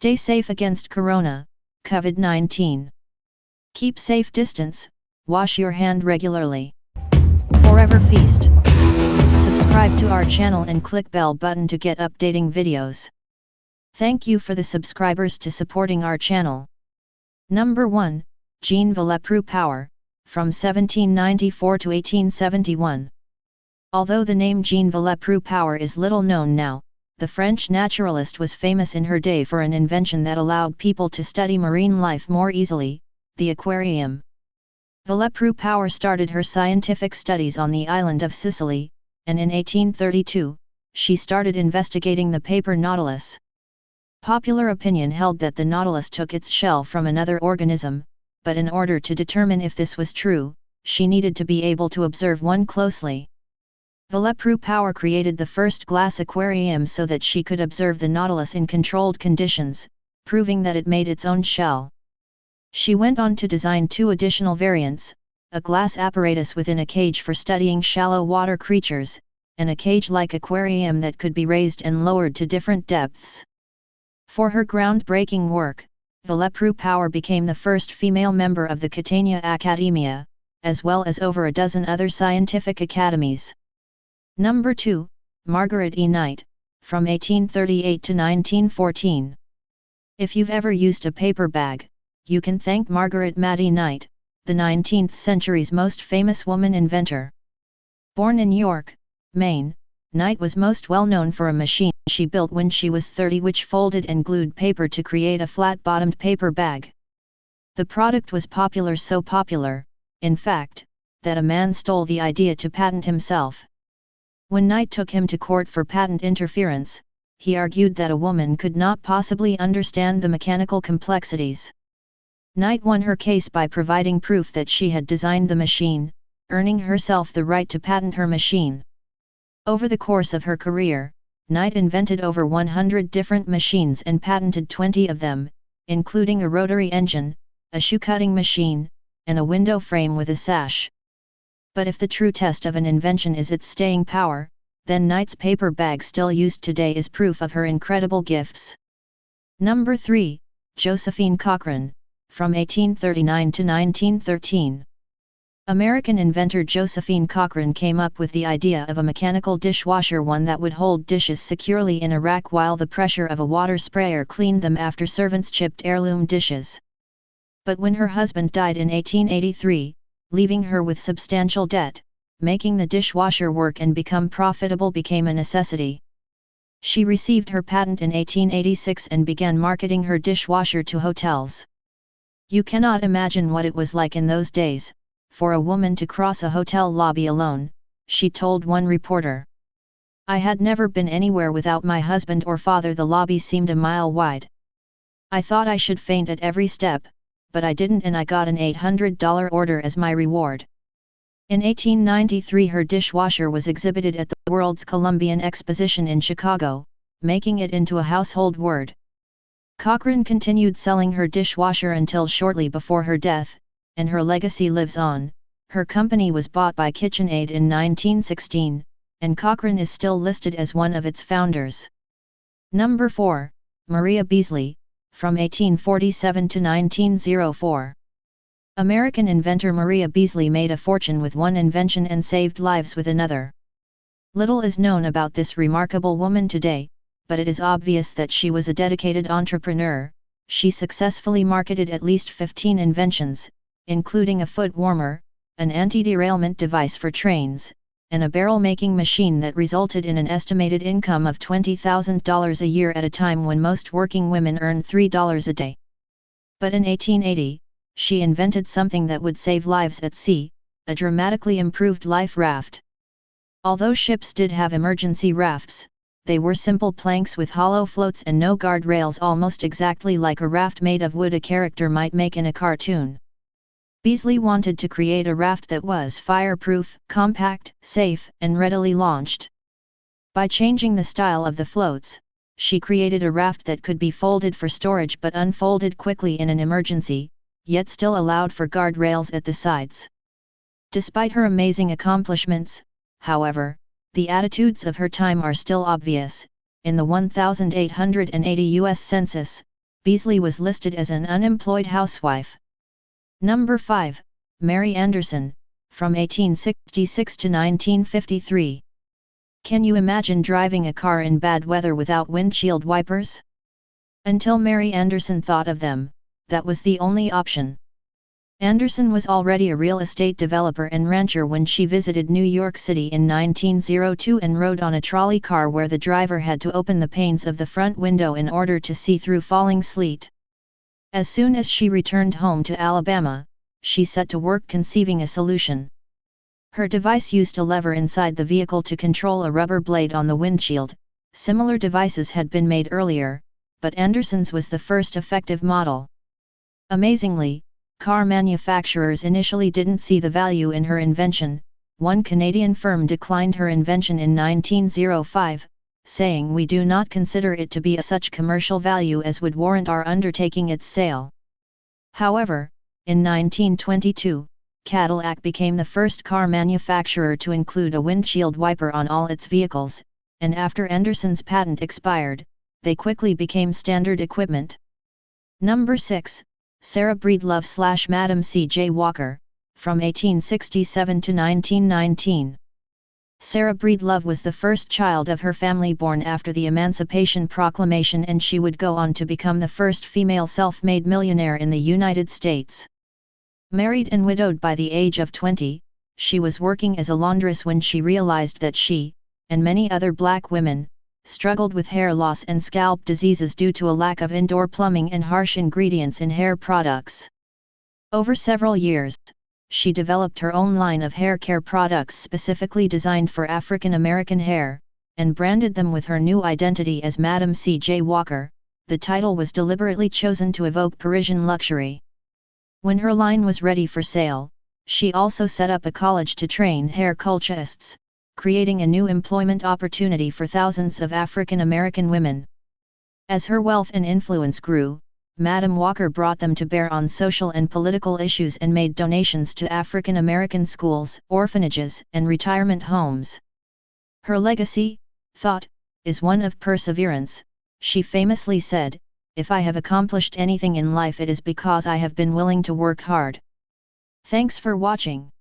Stay safe against Corona, COVID-19. Keep safe distance, wash your hand regularly. Forever Feast. Subscribe to our channel and click bell button to get updating videos. Thank you for the subscribers to supporting our channel. Number 1, Jean Villepreux Power, from 1794 to 1871. Although the name Jean Villepreux Power is little known now, the French naturalist was famous in her day for an invention that allowed people to study marine life more easily, the aquarium. Villepreux Power started her scientific studies on the island of Sicily, and in 1832, she started investigating the paper nautilus. Popular opinion held that the nautilus took its shell from another organism, but in order to determine if this was true, she needed to be able to observe one closely. Villepreux Power created the first glass aquarium so that she could observe the nautilus in controlled conditions, proving that it made its own shell. She went on to design 2 additional variants, a glass apparatus within a cage for studying shallow water creatures, and a cage-like aquarium that could be raised and lowered to different depths. For her groundbreaking work, Villepreux Power became the first female member of the Catania Academia, as well as over a dozen other scientific academies. Number 2, Margaret E. Knight, from 1838 to 1914. If you've ever used a paper bag, you can thank Margaret Maddy Knight, the 19th century's most famous woman inventor. Born in York, Maine, Knight was most well known for a machine she built when she was 30 which folded and glued paper to create a flat-bottomed paper bag. The product was so popular, in fact, that a man stole the idea to patent himself. When Knight took him to court for patent interference, he argued that a woman could not possibly understand the mechanical complexities. Knight won her case by providing proof that she had designed the machine, earning herself the right to patent her machine. Over the course of her career, Knight invented over 100 different machines and patented 20 of them, including a rotary engine, a shoe-cutting machine, and a window frame with a sash. But if the true test of an invention is its staying power, then Knight's paper bag still used today is proof of her incredible gifts. Number 3, Josephine Cochran, from 1839 to 1913. American inventor Josephine Cochran came up with the idea of a mechanical dishwasher, one that would hold dishes securely in a rack while the pressure of a water sprayer cleaned them after servants chipped heirloom dishes. But when her husband died in 1883, leaving her with substantial debt, making the dishwasher work and become profitable became a necessity. She received her patent in 1886 and began marketing her dishwasher to hotels. You cannot imagine what it was like in those days, for a woman to cross a hotel lobby alone, she told one reporter. I had never been anywhere without my husband or father. The lobby seemed a mile wide. I thought I should faint at every step, but I didn't, and I got an $800 order as my reward. In 1893 her dishwasher was exhibited at the World's Columbian Exposition in Chicago, making it into a household word. Cochran continued selling her dishwasher until shortly before her death, and her legacy lives on. Her company was bought by KitchenAid in 1916, and Cochran is still listed as one of its founders. Number 4, Maria Beasley, from 1847 to 1904. American inventor Maria Beasley made a fortune with one invention and saved lives with another. Little is known about this remarkable woman today, but it is obvious that she was a dedicated entrepreneur. She successfully marketed at least 15 inventions, including a foot warmer, an anti-derailment device for trains, and a barrel-making machine that resulted in an estimated income of $20,000 a year at a time when most working women earned $3 a day. But in 1880, she invented something that would save lives at sea, a dramatically improved life raft. Although ships did have emergency rafts, they were simple planks with hollow floats and no guardrails, almost exactly like a raft made of wood a character might make in a cartoon. Beasley wanted to create a raft that was fireproof, compact, safe, and readily launched. By changing the style of the floats, she created a raft that could be folded for storage but unfolded quickly in an emergency, yet still allowed for guardrails at the sides. Despite her amazing accomplishments, however, the attitudes of her time are still obvious. In the 1880 U.S. Census, Beasley was listed as an unemployed housewife. Number 5, Mary Anderson, from 1866 to 1953. Can you imagine driving a car in bad weather without windshield wipers? Until Mary Anderson thought of them, that was the only option. Anderson was already a real estate developer and rancher when she visited New York City in 1902 and rode on a trolley car where the driver had to open the panes of the front window in order to see through falling sleet. As soon as she returned home to Alabama, she set to work conceiving a solution. Her device used a lever inside the vehicle to control a rubber blade on the windshield. Similar devices had been made earlier, but Anderson's was the first effective model. Amazingly, car manufacturers initially didn't see the value in her invention. One Canadian firm declined her invention in 1905, saying, "We do not consider it to be of such commercial value as would warrant our undertaking its sale." However, in 1922, Cadillac became the first car manufacturer to include a windshield wiper on all its vehicles, and after Anderson's patent expired, they quickly became standard equipment. Number 6, Sarah Breedlove / Madam C.J. Walker, from 1867 to 1919. Sarah Breedlove was the first child of her family born after the Emancipation Proclamation, and she would go on to become the first female self-made millionaire in the United States. Married and widowed by the age of 20, she was working as a laundress when she realized that she, and many other black women, struggled with hair loss and scalp diseases due to a lack of indoor plumbing and harsh ingredients in hair products. Over several years, she developed her own line of hair care products specifically designed for African American hair, and branded them with her new identity as Madam C.J. Walker. The title was deliberately chosen to evoke Parisian luxury. When her line was ready for sale, she also set up a college to train hair culturists, creating a new employment opportunity for thousands of African American women. As her wealth and influence grew, Madam Walker brought them to bear on social and political issues and made donations to African American schools, orphanages, and retirement homes. Her legacy, thought, is one of perseverance. She famously said, "If I have accomplished anything in life, it is because I have been willing to work hard." Thanks for watching.